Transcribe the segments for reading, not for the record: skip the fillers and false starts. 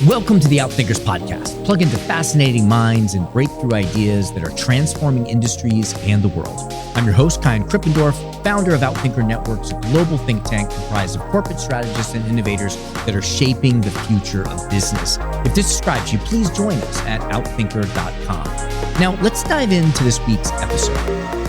Welcome to the Outthinkers podcast. Plug into fascinating minds and breakthrough ideas that are transforming industries and the world. I'm your host, Kyan Krippendorf, founder of Outthinker Networks, a global think tank comprised of corporate strategists and innovators that are shaping the future of business. If this describes you, please join us at outthinker.com. Now, let's dive into this week's episode.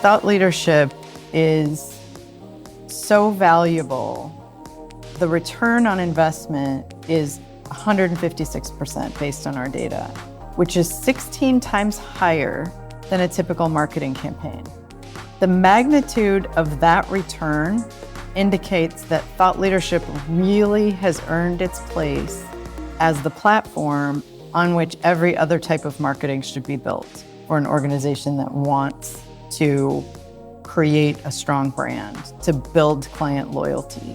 Thought leadership is so valuable. The return on investment is 156% based on our data, which is 16 times higher than a typical marketing campaign. The magnitude of that return indicates that thought leadership really has earned its place as the platform on which every other type of marketing should be built for an organization that wants to create a strong brand, to build client loyalty.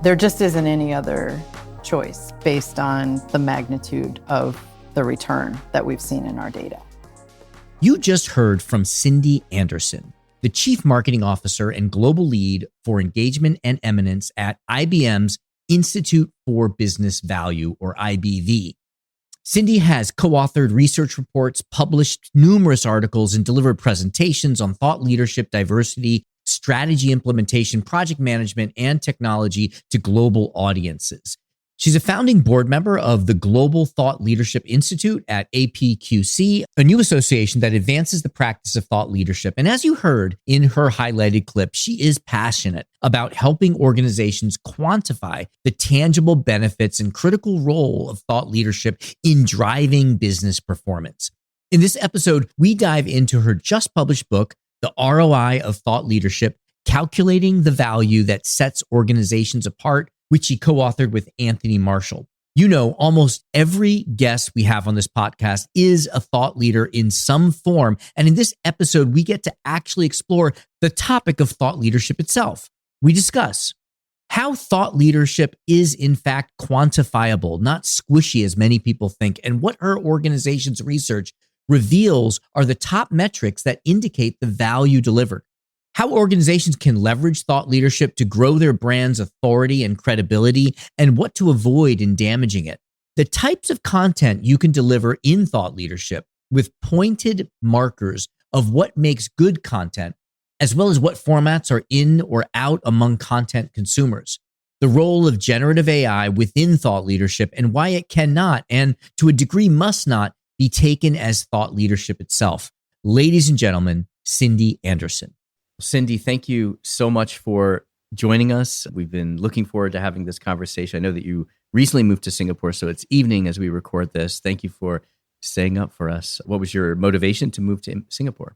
There just isn't any other choice based on the magnitude of the return that we've seen in our data. You just heard from Cindy Anderson, the Chief Marketing Officer and Global Lead for Engagement and Eminence at IBM's Institute for Business Value, or IBV. Cindy has co-authored research reports, published numerous articles, and delivered presentations on thought leadership, diversity, strategy implementation, project management, and technology to global audiences. She's a founding board member of the Global Thought Leadership Institute at APQC, a new association that advances the practice of thought leadership. And as you heard in her highlighted clip, she is passionate about helping organizations quantify the tangible benefits and critical role of thought leadership in driving business performance. In this episode, we dive into her just published book, The ROI of Thought Leadership, Calculating the Value That Sets Organizations Apart, which she co-authored with Anthony Marshall. You know, almost every guest we have on this podcast is a thought leader in some form. And in this episode, we get to actually explore the topic of thought leadership itself. We discuss how thought leadership is in fact quantifiable, not squishy as many people think, and what her organization's research reveals are the top metrics that indicate the value delivered. How organizations can leverage thought leadership to grow their brand's authority and credibility, and what to avoid in damaging it. The types of content you can deliver in thought leadership with pointed markers of what makes good content, as well as what formats are in or out among content consumers. The role of generative AI within thought leadership and why it cannot, and to a degree must not, be taken as thought leadership itself. Ladies and gentlemen, Cindy Anderson. Cindy, thank you so much for joining us. We've been looking forward to having this conversation. I know that you recently moved to Singapore, so it's evening as we record this. Thank you for staying up for us. What was your motivation to move to Singapore?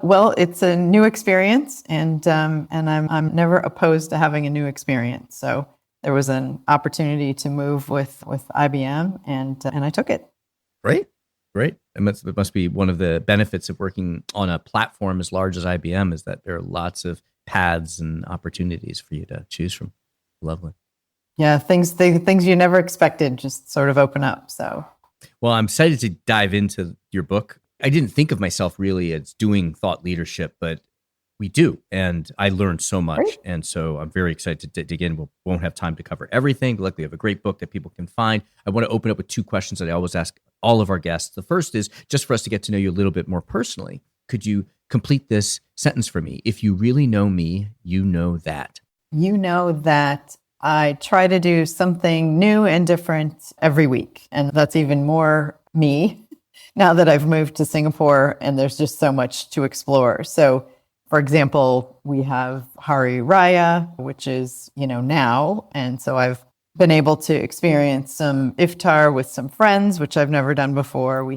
Well, it's a new experience, and I'm never opposed to having a new experience. So there was an opportunity to move with IBM, and I took it. Right. It must be one of the benefits of working on a platform as large as IBM is that there are lots of paths and opportunities for you to choose from. Lovely. Yeah, things you never expected just sort of open up. So, well, I'm excited to dive into your book. I didn't think of myself really as doing thought leadership, but we do. And I learned so much. Right. And so I'm very excited to dig in. We won't have time to cover everything, but luckily we have a great book that people can find. I want to open up with two questions that I always ask all of our guests. The first is just for us to get to know you a little bit more personally. Could you complete this sentence for me? If you really know me, you know that. You know that I try to do something new and different every week. And that's even more me now that I've moved to Singapore and there's just so much to explore. So, for example, we have Hari Raya, which is, now. And so I've been able to experience some iftar with some friends, which I've never done before. We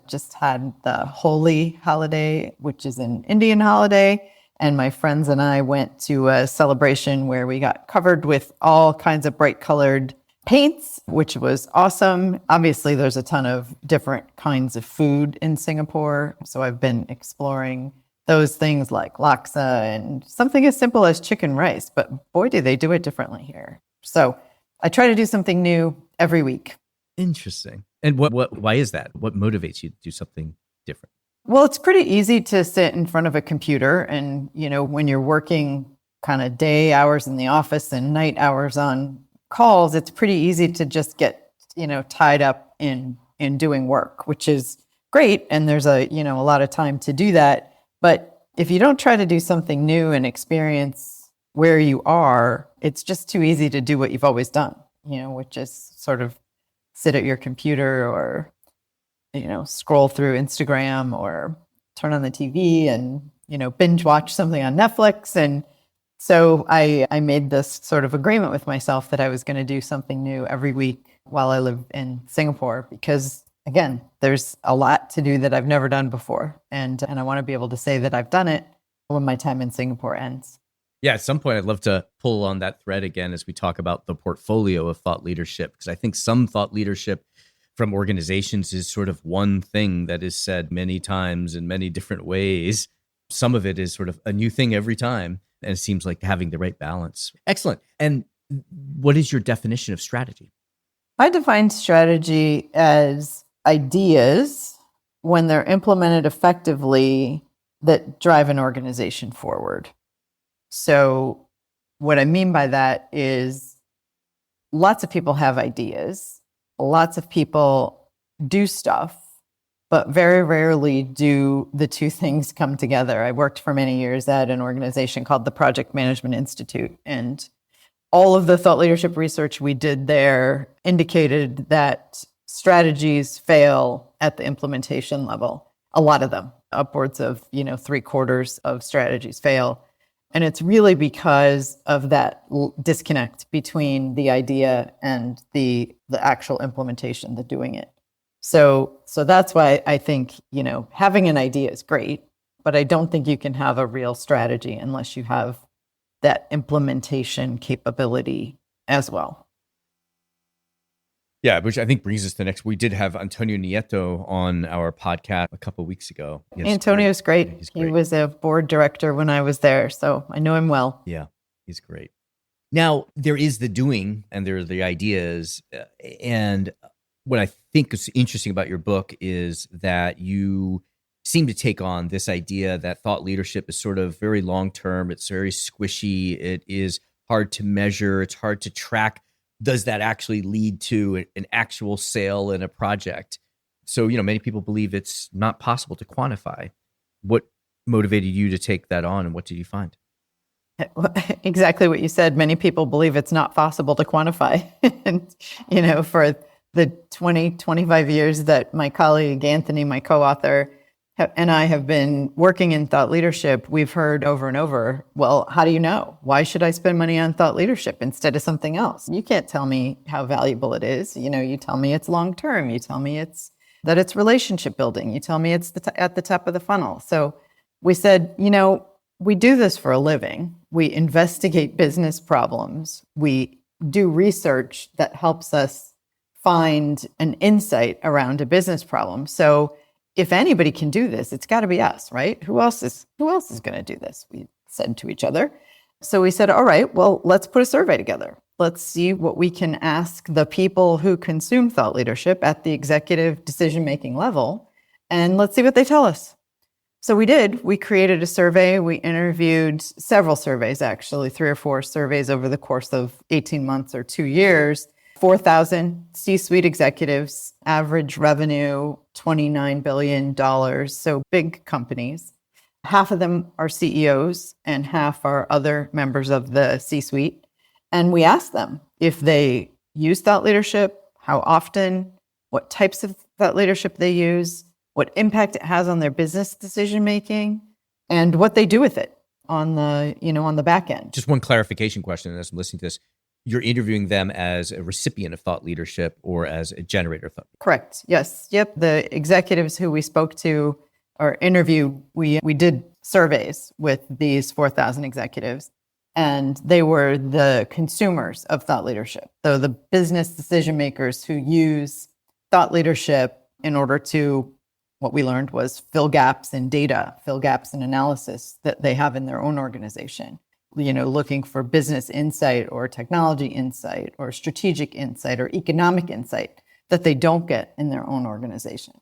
just had the Holi holiday, which is an Indian holiday. And my friends and I went to a celebration where we got covered with all kinds of bright colored paints, which was awesome. Obviously, there's a ton of different kinds of food in Singapore. So I've been exploring those things like laksa and something as simple as chicken rice. But boy, do they do it differently here. So I try to do something new every week. Interesting. And why is that? What motivates you to do something different? Well, it's pretty easy to sit in front of a computer and, when you're working kind of day hours in the office and night hours on calls, it's pretty easy to just get, tied up in doing work, which is great. And there's a lot of time to do that. But if you don't try to do something new and experience where you are, it's just too easy to do what you've always done, which is sort of sit at your computer or scroll through Instagram or turn on the TV and, binge watch something on Netflix. And so I made this sort of agreement with myself that I was going to do something new every week while I live in Singapore, because again, there's a lot to do that I've never done before. And I want to be able to say that I've done it when my time in Singapore ends. Yeah, at some point, I'd love to pull on that thread again as we talk about the portfolio of thought leadership, because I think some thought leadership from organizations is sort of one thing that is said many times in many different ways. Some of it is sort of a new thing every time, and it seems like having the right balance. Excellent. And what is your definition of strategy? I define strategy as ideas when they're implemented effectively that drive an organization forward. So what I mean by that is lots of people have ideas. Lots of people do stuff, but very rarely do the two things come together. I worked for many years at an organization called the Project Management Institute, and all of the thought leadership research we did there indicated that strategies fail at the implementation level. A lot of them, upwards of 3/4 of strategies fail. And it's really because of that disconnect between the idea and the actual implementation, the doing it. So that's why I think, having an idea is great, but I don't think you can have a real strategy unless you have that implementation capability as well. Yeah, which I think brings us to next. We did have Antonio Nieto on our podcast a couple of weeks ago. Antonio's great. Yeah, he's great. He was a board director when I was there, so I know him well. Yeah, he's great. Now, there is the doing and there are the ideas. And what I think is interesting about your book is that you seem to take on this idea that thought leadership is sort of very long-term. It's very squishy. It is hard to measure. It's hard to track. Does that actually lead to an actual sale in a project? So, many people believe it's not possible to quantify. What motivated you to take that on, and what did you find? Exactly what you said. Many people believe it's not possible to quantify. And, for the 20, 25 years that my colleague Anthony, my co-author, and I have been working in thought leadership, we've heard over and over, well, how do you know? Why should I spend money on thought leadership instead of something else? You can't tell me how valuable it is. You tell me it's long-term. You tell me that it's relationship building. You tell me it's at the top of the funnel. So we said, we do this for a living. We investigate business problems. We do research that helps us find an insight around a business problem. So if anybody can do this, it's got to be us, right? Who else is going to do this? We said to each other. So we said, all right, well, let's put a survey together. Let's see what we can ask the people who consume thought leadership at the executive decision-making level, and let's see what they tell us. So we did. We created a survey. We interviewed several surveys, actually, 3 or 4 surveys over the course of 18 months or 2 years. 4,000 C-suite executives, average revenue, $29 billion, so big companies. Half of them are CEOs and half are other members of the C-suite. And we asked them if they use thought leadership, how often, what types of thought leadership they use, what impact it has on their business decision-making, and what they do with it on the back end. Just one clarification question as I'm listening to this. You're interviewing them as a recipient of thought leadership or as a generator of thought? Correct. Yes. Yep. The executives who we spoke to or interviewed, we did surveys with these 4,000 executives, and they were the consumers of thought leadership. So the business decision makers who use thought leadership in order to, what we learned was fill gaps in data, fill gaps in analysis that they have in their own organization. Looking for business insight or technology insight or strategic insight or economic insight that they don't get in their own organization.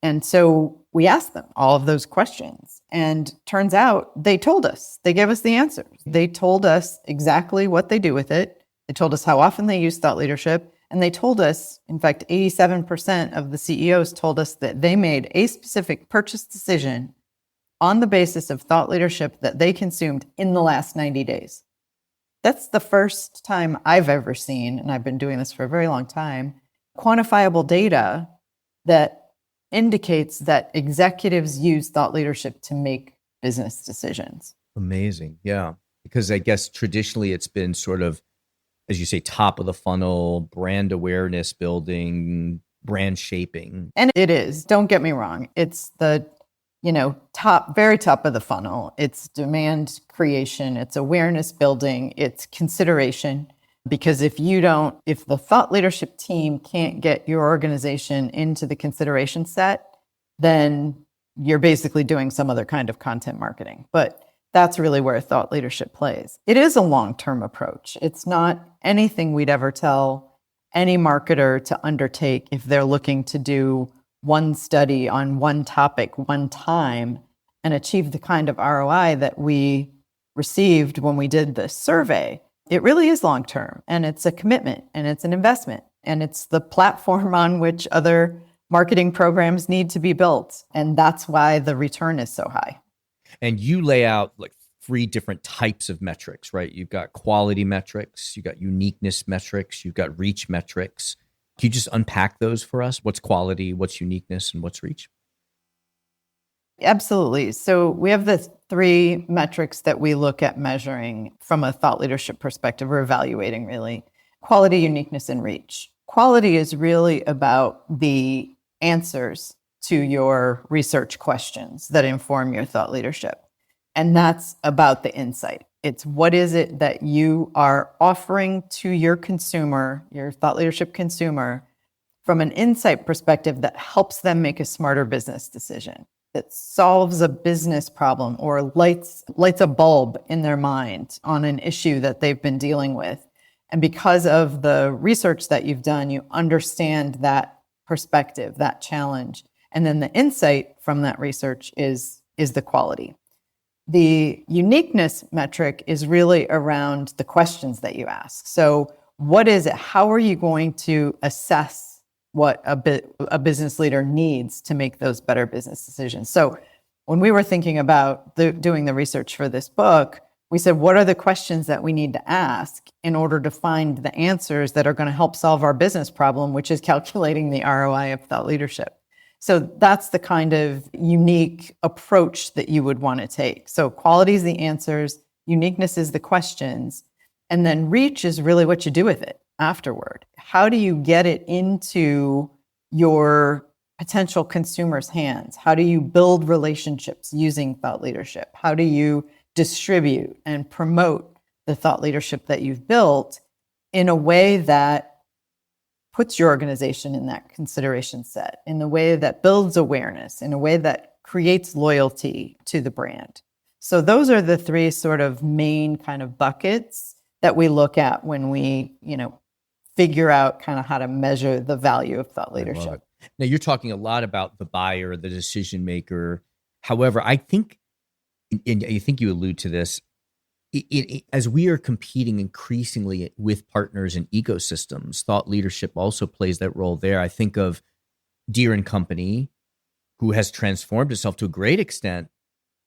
And so we asked them all of those questions. And turns out they told us, they gave us the answers. They told us exactly what they do with it. They told us how often they use thought leadership. And they told us, in fact, 87% of the CEOs told us that they made a specific purchase decision on the basis of thought leadership that they consumed in the last 90 days. That's the first time I've ever seen, and I've been doing this for a very long time, quantifiable data that indicates that executives use thought leadership to make business decisions. Amazing. Yeah. Because I guess traditionally it's been sort of, as you say, top of the funnel, brand awareness building, brand shaping. And it is, don't get me wrong. It's the, very top of the funnel. It's demand creation, it's awareness building, it's consideration. Because if the thought leadership team can't get your organization into the consideration set, then you're basically doing some other kind of content marketing. But that's really where thought leadership plays. It is a long-term approach. It's not anything we'd ever tell any marketer to undertake if they're looking to do one study on one topic one time and achieve the kind of ROI that we received when we did the survey. It really is long-term, and it's a commitment, and it's an investment, and it's the platform on which other marketing programs need to be built. And that's why the return is so high. And you lay out like 3 different types of metrics, right? You've got quality metrics, you've got uniqueness metrics, you've got reach metrics. Can you just unpack those for us? What's quality, what's uniqueness, and what's reach? Absolutely. So we have the 3 metrics that we look at measuring from a thought leadership perspective, or evaluating really: quality, uniqueness, and reach. Quality is really about the answers to your research questions that inform your thought leadership. And that's about the insight. It's what is it that you are offering to your consumer, your thought leadership consumer, from an insight perspective that helps them make a smarter business decision, that solves a business problem or lights a bulb in their mind on an issue that they've been dealing with. And because of the research that you've done, you understand that perspective, that challenge. And then the insight from that research is the quality. The uniqueness metric is really around the questions that you ask. So what is it? How are you going to assess what a business leader needs to make those better business decisions? So when we were thinking about doing the research for this book, we said, what are the questions that we need to ask in order to find the answers that are going to help solve our business problem, which is calculating the ROI of thought leadership? So that's the kind of unique approach that you would want to take. So quality is the answers, uniqueness is the questions, and then reach is really what you do with it afterward. How do you get it into your potential consumers' hands? How do you build relationships using thought leadership? How do you distribute and promote the thought leadership that you've built in a way that puts your organization in that consideration set, in a way that builds awareness, in a way that creates loyalty to the brand? So those are the 3 sort of main kind of buckets that we look at when we, figure out kind of how to measure the value of thought leadership. Now, you're talking a lot about the buyer, the decision maker. However, I think, and I think you allude to this, as we are competing increasingly with partners and ecosystems, thought leadership also plays that role there. I think of Deere & Company, who has transformed itself to a great extent,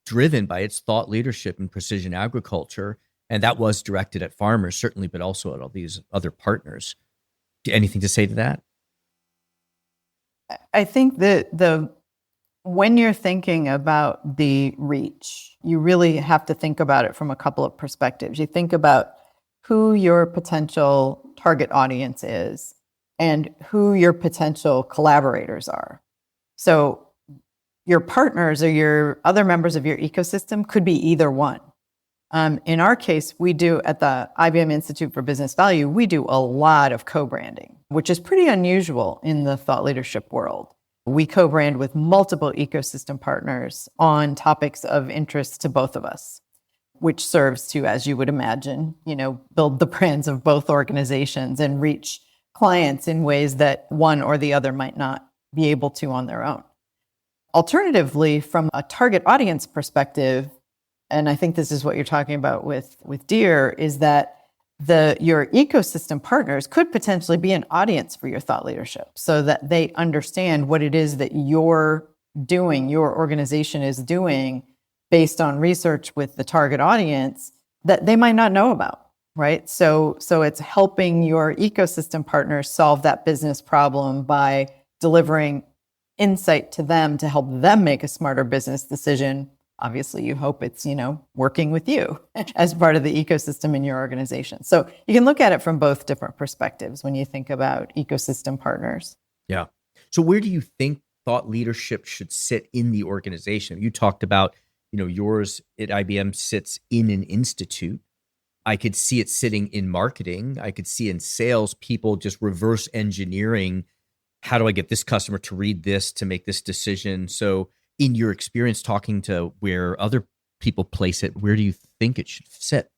driven by its thought leadership in precision agriculture. And that was directed at farmers, certainly, but also at all these other partners. Anything to say to that? I think that when you're thinking about the reach, you really have to think about it from a couple of perspectives. You think about who your potential target audience is and who your potential collaborators are. So your partners or your other members of your ecosystem could be either one. In our case, we do at the IBM Institute for Business Value, we do a lot of co-branding, which is pretty unusual in the thought leadership world. We co-brand with multiple ecosystem partners on topics of interest to both of us, which serves to, as you would imagine, build the brands of both organizations and reach clients in ways that one or the other might not be able to on their own. Alternatively, from a target audience perspective, and I think this is what you're talking about with Deer, is that your ecosystem partners could potentially be an audience for your thought leadership so that they understand what it is that you're doing, your organization is doing based on research with the target audience that they might not know about, right? So it's helping your ecosystem partners solve that business problem by delivering insight to them to help them make a smarter business decision. Obviously, you hope it's, working with you as part of the ecosystem in your organization. So you can look at it from both different perspectives when you think about ecosystem partners. Yeah. So where do you think thought leadership should sit in the organization? You talked about, yours at IBM sits in an institute. I could see it sitting in marketing. I could see in sales, people just reverse engineering. How do I get this customer to read this to make this decision? So in your experience talking to where other people place it, where do you think it should sit?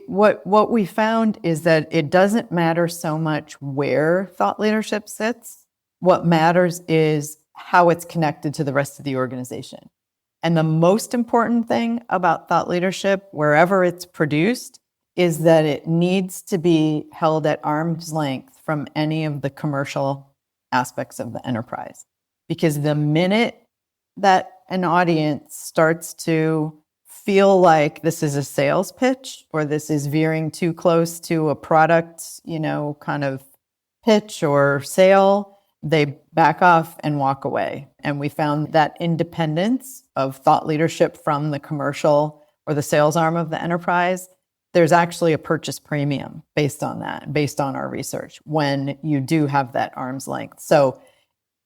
What we found is that it doesn't matter so much where thought leadership sits. What matters is how it's connected to the rest of the organization. And the most important thing about thought leadership, wherever it's produced, is that it needs to be held at arm's length from any of the commercial aspects of the enterprise. Because the minute that an audience starts to feel like this is a sales pitch or this is veering too close to a product, kind of pitch or sale, they back off and walk away. And we found that independence of thought leadership from the commercial or the sales arm of the enterprise, there's actually a purchase premium based on that, based on our research, when you do have that arm's length. So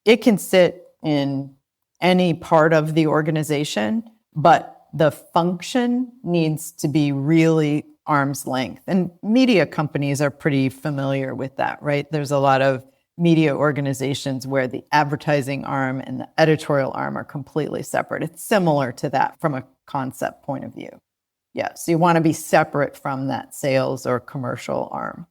it can sit in any part of the organization, but the function needs to be really arm's length. And media companies are pretty familiar with that, right? There's a lot of media organizations where the advertising arm and the editorial arm are completely separate. It's similar to that from a concept point of view. Yeah, so you want to be separate from that sales or commercial arm.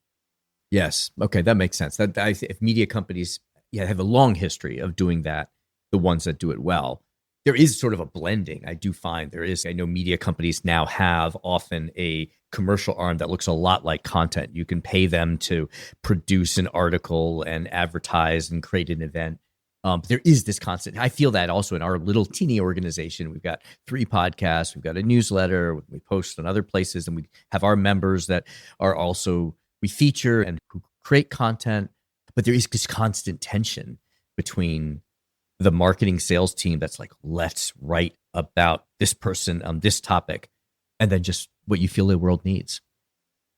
Yes. Okay, that makes sense. If media companies have a long history of doing that, the ones that do it well, there is sort of a blending. I do find there is. I know media companies now have often a commercial arm that looks a lot like content. You can pay them to produce an article and advertise and create an event. There is this constant. I feel that also in our little teeny organization. We've got 3 podcasts. We've got a newsletter. We post on other places, and we have our members that are also, we feature and who create content. But there is this constant tension between the marketing sales team that's like, let's write about this person on this topic, and then just what you feel the world needs.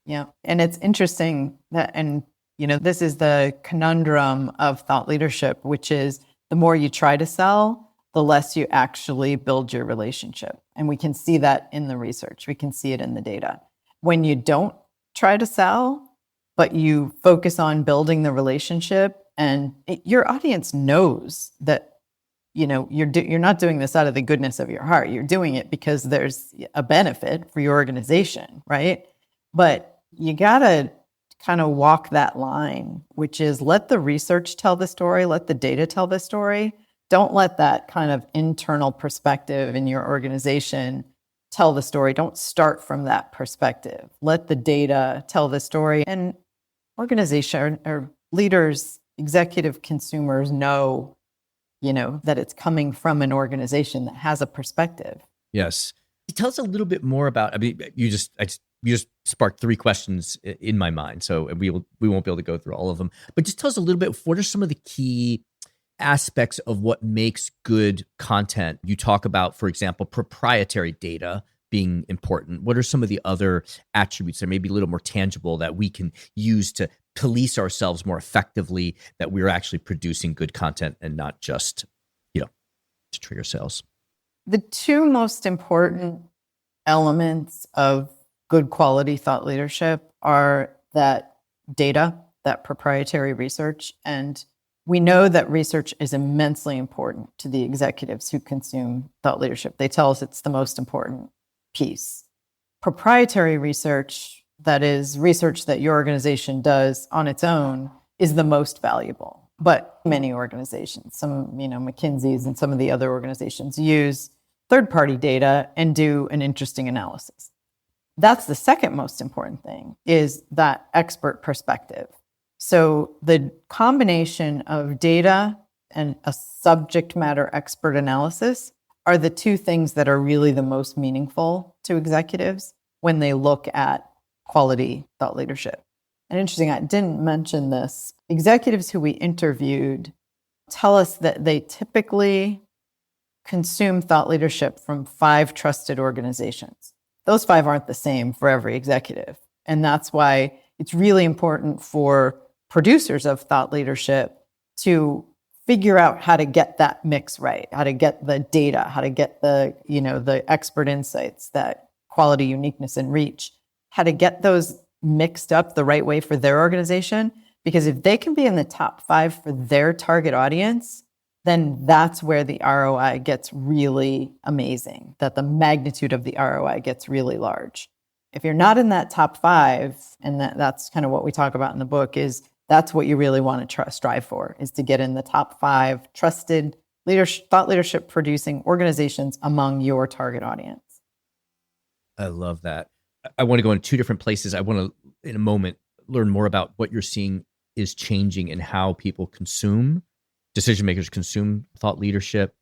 Yeah. And it's interesting that, and this is the conundrum of thought leadership, which is the more you try to sell, the less you actually build your relationship. And we can see that in the research. We can see it in the data. When you don't try to sell, but you focus on building the relationship, and your audience knows that you're not doing this out of the goodness of your heart. You're doing it because there's a benefit for your organization, right? But you gotta kind of walk that line, which is let the research tell the story, let the data tell the story. Don't let that kind of internal perspective in your organization tell the story. Don't start from that perspective. Let the data tell the story. And organization or leaders, executive consumers know that it's coming from an organization that has a perspective. Yes. Tell us a little bit more about, you just sparked 3 questions in my mind, so we won't be able to go through all of them, but just tell us a little bit, what are some of the key aspects of what makes good content? You talk about, for example, proprietary data being important. What are some of the other attributes that may be a little more tangible that we can use to police ourselves more effectively, that we're actually producing good content and not just, to trigger sales? The 2 most important elements of good quality thought leadership are that data, that proprietary research. And we know that research is immensely important to the executives who consume thought leadership. They tell us it's the most important piece. Proprietary research, that is research that your organization does on its own, is the most valuable. But many organizations, some, McKinsey's and some of the other organizations use third-party data and do an interesting analysis. That's the second most important thing, is that expert perspective. So the combination of data and a subject matter expert analysis are the two things that are really the most meaningful to executives when they look at quality thought leadership. And interesting, I didn't mention this. Executives who we interviewed tell us that they typically consume thought leadership from 5 trusted organizations. Those 5 aren't the same for every executive. And that's why it's really important for producers of thought leadership to figure out how to get that mix right, how to get the data, how to get the expert insights, that quality, uniqueness, and reach, how to get those mixed up the right way for their organization. Because if they can be in the top 5 for their target audience, then that's where the ROI gets really amazing, that the magnitude of the ROI gets really large. If you're not in that top 5, and that's kind of what we talk about in the book, is that's what you really want to strive for, is to get in the top 5 trusted thought leadership producing organizations among your target audience. I love that. I want to go in 2 different places. I want to, in a moment, learn more about what you're seeing is changing in how people consume, decision makers consume thought leadership,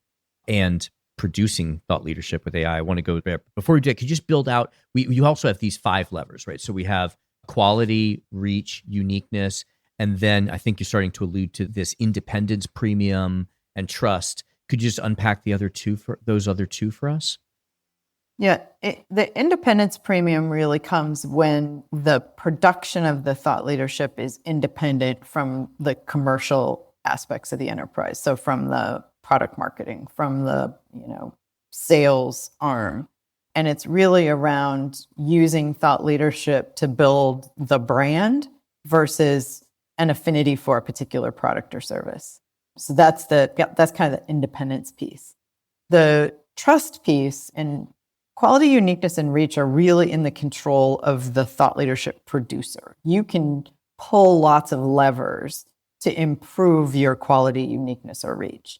and producing thought leadership with AI. I want to go there. Before we do that, could you just build out, you also have these 5 levers, right? So we have quality, reach, uniqueness, and then I think you're starting to allude to this independence premium and trust. Could you just unpack the other 2 for those other 2 for us? Yeah, the independence premium really comes when the production of the thought leadership is independent from the commercial aspects of the enterprise. So from the product marketing, from the sales arm. And it's really around using thought leadership to build the brand versus an affinity for a particular product or service. So that's kind of the independence piece. The trust piece and quality, uniqueness, and reach are really in the control of the thought leadership producer. You can pull lots of levers to improve your quality, uniqueness, or reach.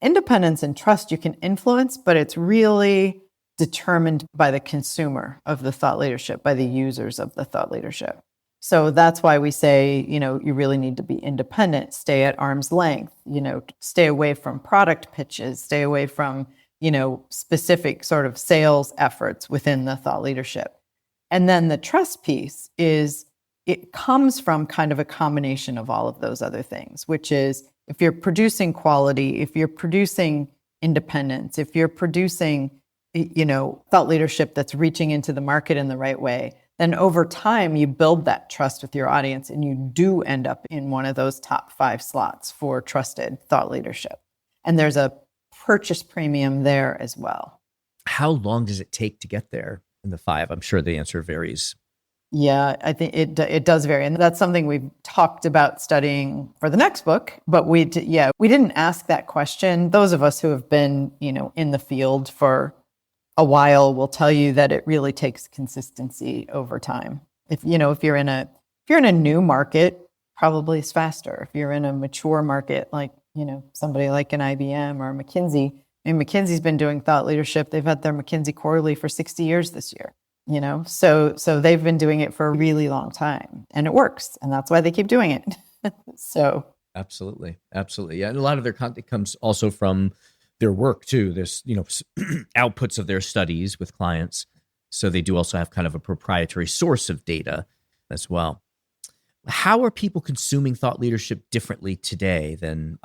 Independence and trust you can influence, but it's really determined by the consumer of the thought leadership, by the users of the thought leadership. So that's why we say, you really need to be independent, stay at arm's length, stay away from product pitches, stay away from specific sort of sales efforts within the thought leadership. And then the trust piece it comes from kind of a combination of all of those other things, which is if you're producing quality, if you're producing independence, if you're producing, thought leadership that's reaching into the market in the right way, then over time you build that trust with your audience and you do end up in one of those top 5 slots for trusted thought leadership. And there's a purchase premium there as well. How long does it take to get there in the 5? I'm sure the answer varies. Yeah, I think it does vary. And that's something we've talked about studying for the next book. But we didn't ask that question. Those of us who have been, in the field for a while will tell you that it really takes consistency over time. If you're in a new market, probably it's faster. If you're in a mature market, like, somebody like an IBM or McKinsey, McKinsey's been doing thought leadership. They've had their McKinsey Quarterly for 60 years this year. So they've been doing it for a really long time, and it works, and that's why they keep doing it. So absolutely, yeah, and a lot of their content comes also from their work too. There's outputs of their studies with clients, so they do also have kind of a proprietary source of data as well. How are people consuming thought leadership differently today than,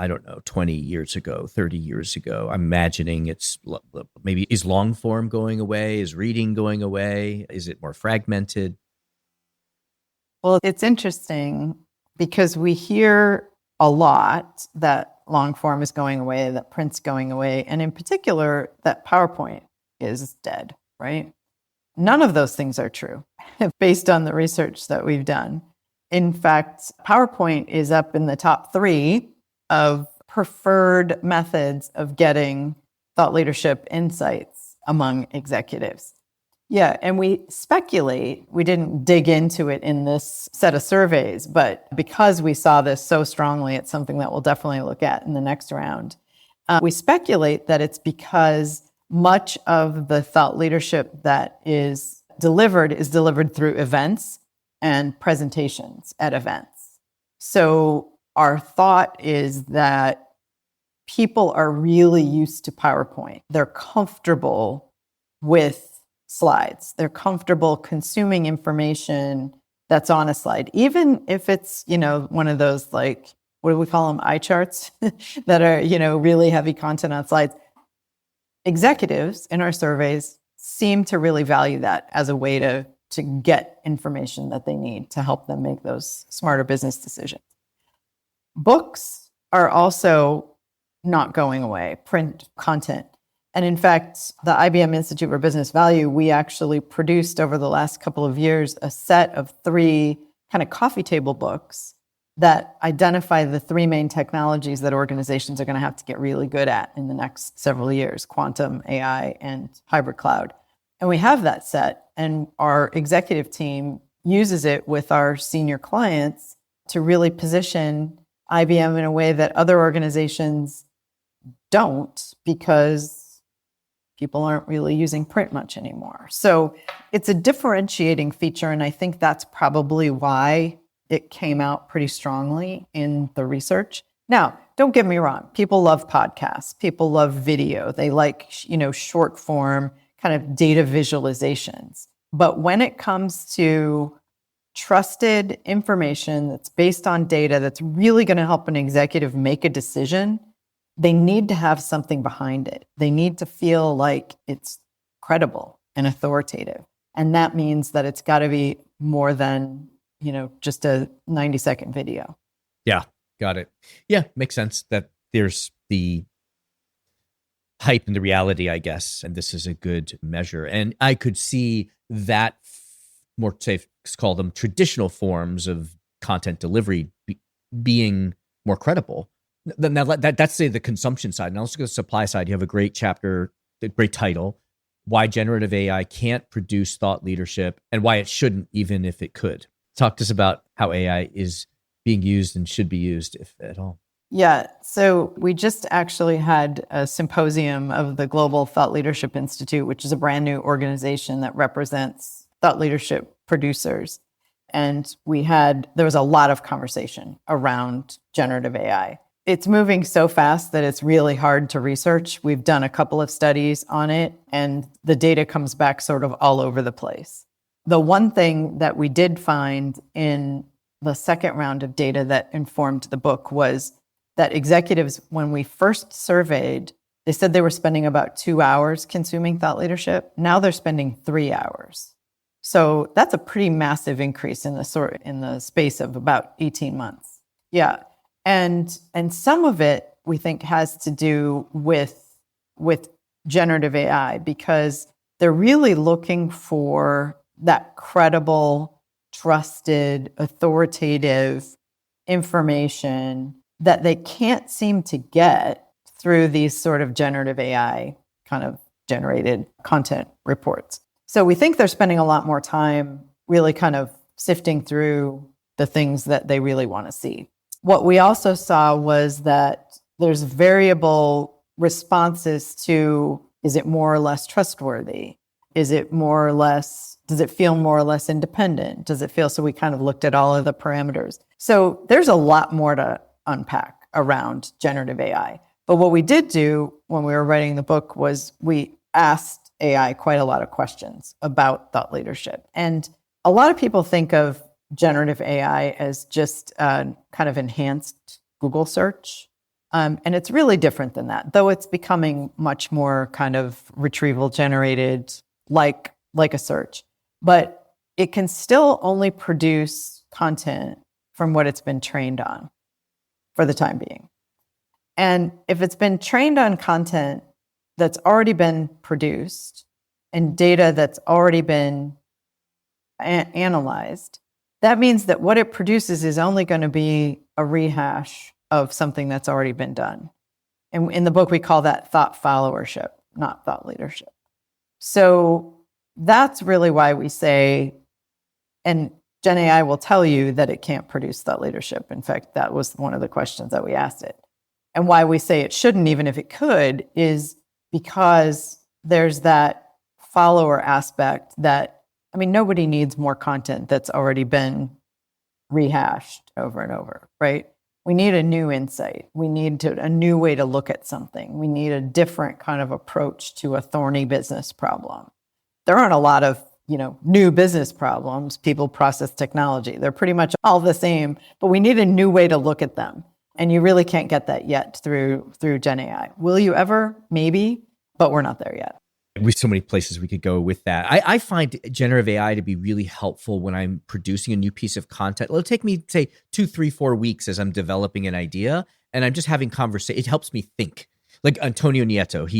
20 years ago, 30 years ago? I'm imagining it's maybe, is long form going away? Is reading going away? Is it more fragmented? Well, it's interesting because we hear a lot that long form is going away, that print's going away, and in particular, that PowerPoint is dead, right? None of those things are true based on the research that we've done. In fact, PowerPoint is up in the top 3 of preferred methods of getting thought leadership insights among executives. Yeah, and we speculate, we didn't dig into it in this set of surveys, but because we saw this so strongly, it's something that we'll definitely look at in the next round. We speculate that it's because much of the thought leadership that is delivered through events and presentations at events. So our thought is that people are really used to PowerPoint. They're comfortable with slides. They're comfortable consuming information that's on a slide, even if it's, one of those, like, what do we call them? Eye charts that are, really heavy content on slides. Executives in our surveys seem to really value that as a way to get information that they need to help them make those smarter business decisions. Books are also not going away, print content. And in fact, the IBM Institute for Business Value, we actually produced over the last couple of years a set of 3 kind of coffee table books that identify the 3 main technologies that organizations are going to have to get really good at in the next several years: quantum, AI, and hybrid cloud. And we have that set, and our executive team uses it with our senior clients to really position IBM in a way that other organizations don't, because people aren't really using print much anymore. So it's a differentiating feature, and I think that's probably why it came out pretty strongly in the research. Now, don't get me wrong. People love podcasts. People love video. They like, short form kind of data visualizations. But when it comes to trusted information that's based on data that's really going to help an executive make a decision, they need to have something behind it. They need to feel like it's credible and authoritative. And that means that it's got to be more than, just a 90-second video. Yeah, got it. Yeah, makes sense that there's the hype and the reality, I guess, and this is a good measure. And I could see that more, say, let's call them traditional forms of content delivery being more credible. Now, that's, say, the consumption side. And also the supply side, you have a great chapter, a great title, Why Generative AI Can't Produce Thought Leadership and Why It Shouldn't, Even If It Could. Talk to us about how AI is being used and should be used, if at all. Yeah, so we just actually had a symposium of the Global Thought Leadership Institute, which is a brand new organization that represents thought leadership producers. And there was a lot of conversation around generative AI. It's moving so fast that it's really hard to research. We've done a couple of studies on it, and the data comes back sort of all over the place. The one thing that we did find in the second round of data that informed the book was that executives, when we first surveyed, they said they were spending about 2 hours consuming thought leadership. Now they're spending 3 hours. So that's a pretty massive increase in the space of about 18 months. Yeah. And some of it we think has to do with generative AI, because they're really looking for that credible, trusted, authoritative information that they can't seem to get through these sort of generative AI kind of generated content reports. So we think they're spending a lot more time really kind of sifting through the things that they really want to see. What we also saw was that there's variable responses to, is it more or less trustworthy? Is it more or less, does it feel more or less independent? Does it feel, so we kind of looked at all of the parameters. So there's a lot more to unpack around generative AI. But what we did do when we were writing the book was we asked AI quite a lot of questions about thought leadership. And a lot of people think of generative AI as just kind of enhanced Google search. And it's really different than that, though it's becoming much more kind of retrieval generated like a search. But it can still only produce content from what it's been trained on for the time being. And if it's been trained on content that's already been produced and data that's already been analyzed, that means that what it produces is only going to be a rehash of something that's already been done. And in the book, we call that thought followership, not thought leadership. So that's really why we say, and Gen AI will tell you that it can't produce thought leadership. In fact, that was one of the questions that we asked it. And why we say it shouldn't, even if it could, is because there's that follower aspect that, I mean, nobody needs more content that's already been rehashed over and over, right? We need a new insight. We need a new way to look at something. We need a different kind of approach to a thorny business problem. There aren't a lot of new business problems, people, process, technology. They're pretty much all the same, but we need a new way to look at them. And you really can't get that yet through Gen AI. Will you ever? Maybe, but we're not there yet. With so many places we could go with that. I find generative AI to be really helpful when I'm producing a new piece of content. It'll take me, say, 2, 3, 4 weeks as I'm developing an idea, and I'm just having conversation. It helps me think. Like Antonio Nieto,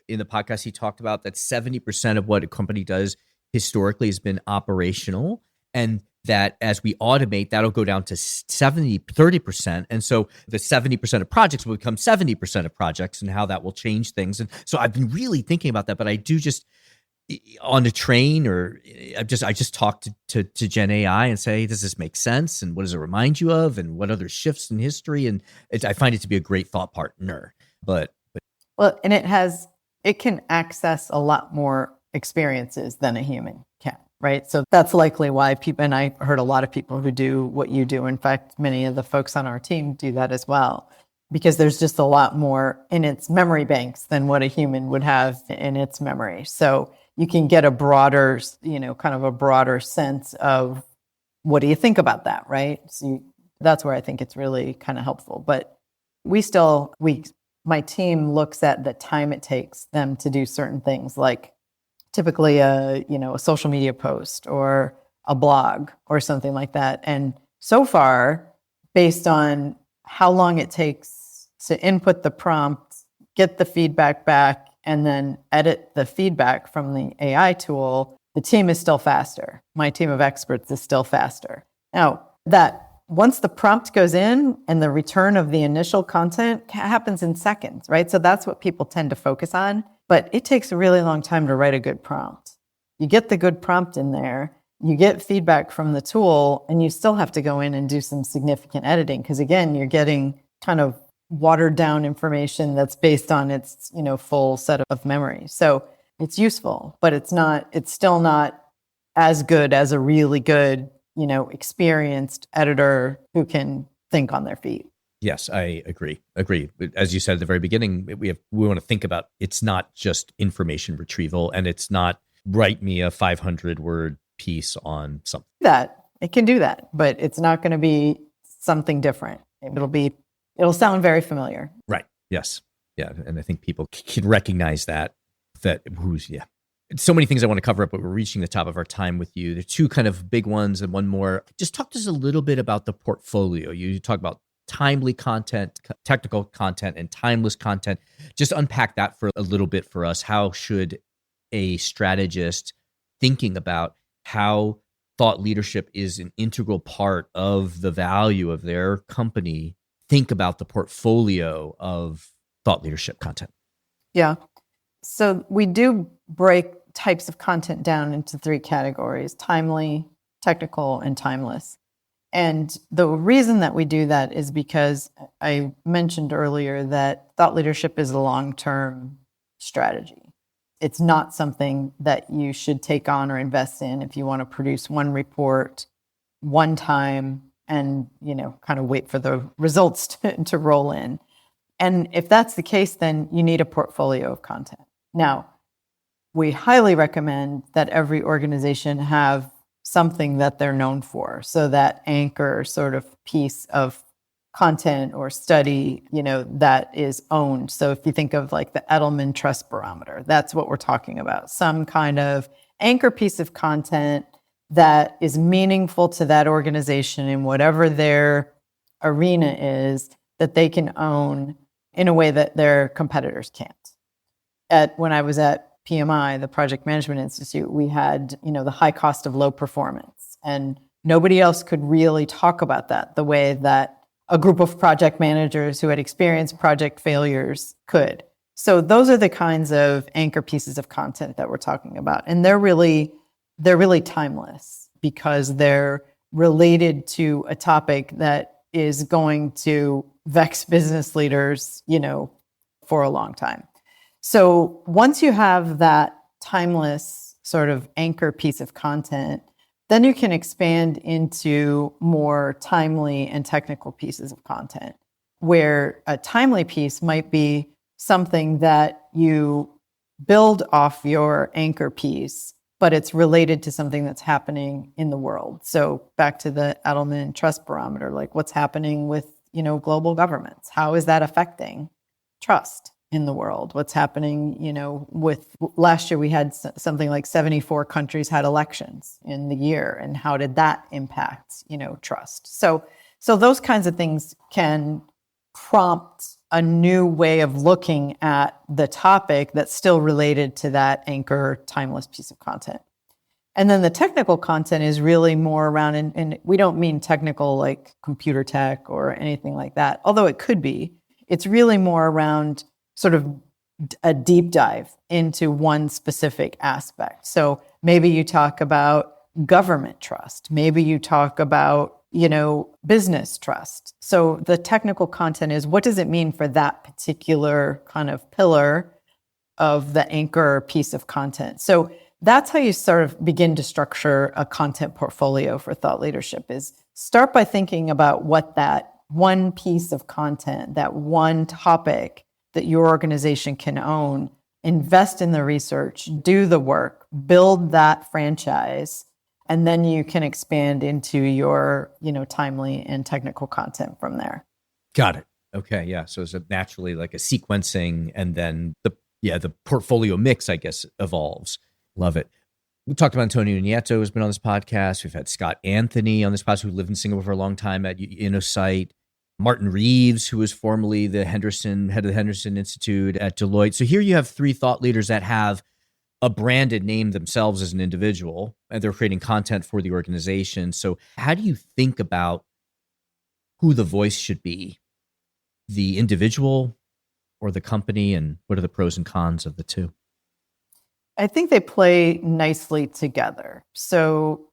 in the podcast, he talked about that 70% of what a company does historically has been operational, and that as we automate, that'll go down to 30%. And so the 70% of projects will become 70% of projects, and how that will change things. And so I've been really thinking about that, but I do just on the train, or I just talk to Gen AI and say, does this make sense? And what does it remind you of? And what other shifts in history? And I find it to be a great thought partner, well, and it can access a lot more experiences than a human can, right? So that's likely why people, and I heard a lot of people who do what you do. In fact, many of the folks on our team do that as well, because there's just a lot more in its memory banks than what a human would have in its memory. So you can get a broader, kind of a broader sense of what do you think about that, right? So that's where I think it's really kind of helpful. But my team looks at the time it takes them to do certain things, like typically a social media post or a blog or something like that. And so far, based on how long it takes to input the prompt, get the feedback back, and then edit the feedback from the AI tool, the team is still faster. My team of experts is still faster. Now, that once the prompt goes in and the return of the initial content happens in seconds, right? So that's what people tend to focus on. But it takes a really long time to write a good prompt. You get the good prompt in there, you get feedback from the tool, and you still have to go in and do some significant editing. Because again, you're getting kind of watered down information that's based on its, full set of memory. So it's useful, but it's still not as good as a really good, experienced editor who can think on their feet. Yes, I agree. As you said at the very beginning, we want to think about, it's not just information retrieval, and it's not write me a 500-word piece on something. That it can do that, but it's not going to be something different. It'll sound very familiar. Right. Yes. Yeah. And I think people can recognize that. So many things I want to cover up, but we're reaching the top of our time with you. There are 2 kind of big ones and one more. Just talk to us a little bit about the portfolio. You talk about timely content, technical content, and timeless content. Just unpack that for a little bit for us. How should a strategist thinking about how thought leadership is an integral part of the value of their company think about the portfolio of thought leadership content? Yeah. So we do break types of content down into 3 categories: timely, technical, and timeless. And the reason that we do that is because I mentioned earlier that thought leadership is a long-term strategy. It's not something that you should take on or invest in if you want to produce one report one time and, kind of wait for the results to roll in. And if that's the case, then you need a portfolio of content. Now, we highly recommend that every organization have something that they're known for. So that anchor sort of piece of content or study, that is owned. So if you think of like the Edelman Trust Barometer, that's what we're talking about. Some kind of anchor piece of content that is meaningful to that organization in whatever their arena is, that they can own in a way that their competitors can't. When I was at PMI, the Project Management Institute, we had, the high cost of low performance, and nobody else could really talk about that the way that a group of project managers who had experienced project failures could. So those are the kinds of anchor pieces of content that we're talking about. And they're really timeless because they're related to a topic that is going to vex business leaders, for a long time. So once you have that timeless sort of anchor piece of content, then you can expand into more timely and technical pieces of content, where a timely piece might be something that you build off your anchor piece, but it's related to something that's happening in the world. So back to the Edelman Trust Barometer, like what's happening with, global governments? How is that affecting trust in the world? What's happening, with last year we had something like 74 countries had elections in the year, and how did that impact, trust? So those kinds of things can prompt a new way of looking at the topic that's still related to that anchor timeless piece of content. And then the technical content is really more around, and we don't mean technical like computer tech or anything like that, although it could be. It's really more around sort of a deep dive into one specific aspect. So maybe you talk about government trust. Maybe you talk about, business trust. So the technical content is, what does it mean for that particular kind of pillar of the anchor piece of content? So that's how you sort of begin to structure a content portfolio for thought leadership, is start by thinking about what that one piece of content, that one topic that your organization can own, invest in the research, do the work, build that franchise, and then you can expand into your, timely and technical content from there. Got it. Okay. Yeah. So it's naturally like a sequencing, and then the portfolio mix, I guess, evolves. Love it. We talked about Antonio Nieto, who's been on this podcast. We've had Scott Anthony on this podcast, who lived in Singapore for a long time at InnoSight. Martin Reeves, who was formerly the head of the Henderson Institute at Deloitte. So here you have three thought leaders that have a branded name themselves as an individual, and they're creating content for the organization. So how do you think about who the voice should be, the individual or the company, and what are the pros and cons of the two? I think they play nicely together. So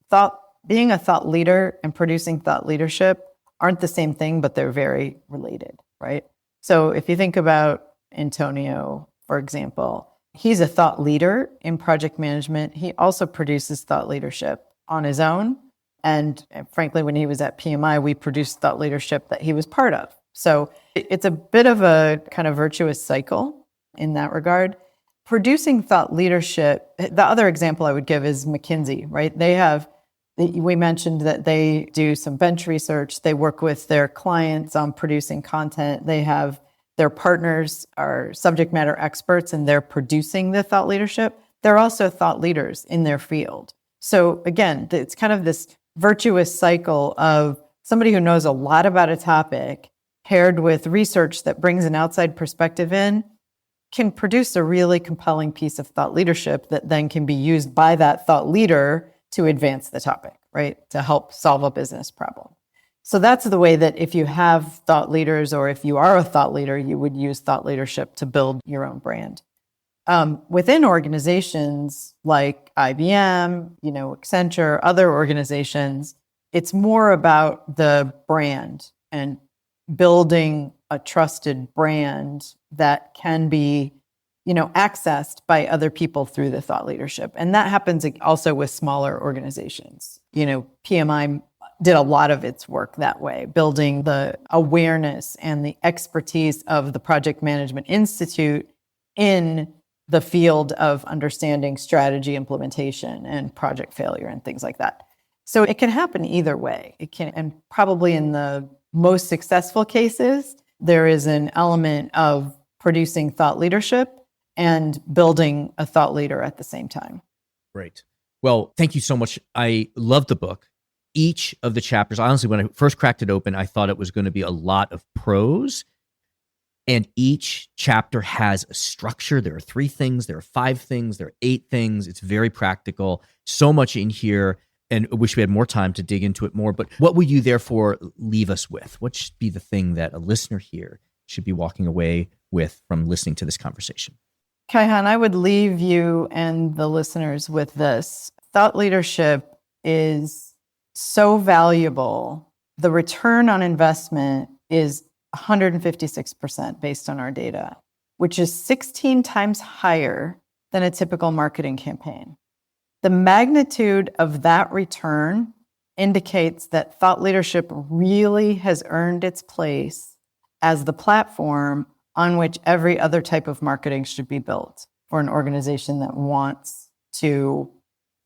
being a thought leader and producing thought leadership aren't the same thing, but they're very related, right? So if you think about Antonio, for example, he's a thought leader in project management. He also produces thought leadership on his own. And frankly, when he was at PMI, we produced thought leadership that he was part of. So it's a bit of a kind of virtuous cycle in that regard. Producing thought leadership, the other example I would give is McKinsey, right? We mentioned that they do some bench research. They work with their clients on producing content. They have their partners are subject matter experts, and they're producing the thought leadership. They're also thought leaders in their field. So again, it's kind of this virtuous cycle of somebody who knows a lot about a topic paired with research that brings an outside perspective in, can produce a really compelling piece of thought leadership that then can be used by that thought leader to advance the topic, right? To help solve a business problem. So that's the way that if you have thought leaders, or if you are a thought leader, you would use thought leadership to build your own brand. Within organizations like IBM, Accenture, other organizations, it's more about the brand and building a trusted brand that can be, accessed by other people through the thought leadership. And that happens also with smaller organizations. PMI did a lot of its work that way, building the awareness and the expertise of the Project Management Institute in the field of understanding strategy implementation and project failure and things like that. So it can happen either way. And probably in the most successful cases, there is an element of producing thought leadership and building a thought leader at the same time. Great. Well, thank you so much. I love the book. Each of the chapters, honestly, when I first cracked it open, I thought it was going to be a lot of prose. And each chapter has a structure. There are 3 things, there are 5 things, there are 8 things. It's very practical. So much in here. And I wish we had more time to dig into it more. But what would you therefore leave us with? What should be the thing that a listener here should be walking away with from listening to this conversation? Kaihan, I would leave you and the listeners with this. Thought leadership is so valuable. The return on investment is 156% based on our data, which is 16 times higher than a typical marketing campaign. The magnitude of that return indicates that thought leadership really has earned its place as the platform on which every other type of marketing should be built for an organization that wants to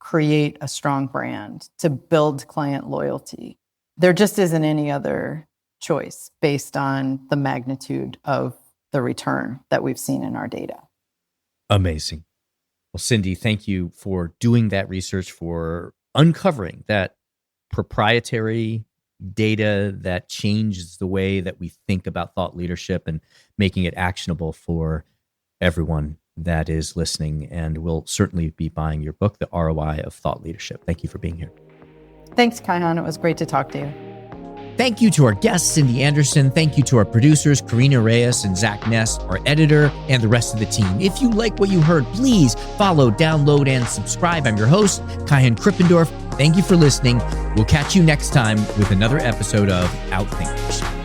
create a strong brand, to build client loyalty. There just isn't any other choice based on the magnitude of the return that we've seen in our data. Amazing. Well, Cindy, thank you for doing that research, for uncovering that proprietary data that changes the way that we think about thought leadership and making it actionable for everyone that is listening. And we'll certainly be buying your book, The ROI of Thought Leadership. Thank you for being here. Thanks, Kaihan. It was great to talk to you. Thank you to our guest, Cindy Anderson. Thank you to our producers, Karina Reyes and Zach Ness, our editor, and the rest of the team. If you like what you heard, please follow, download, and subscribe. I'm your host, Kaihan Krippendorf. Thank you for listening. We'll catch you next time with another episode of Outthinkers.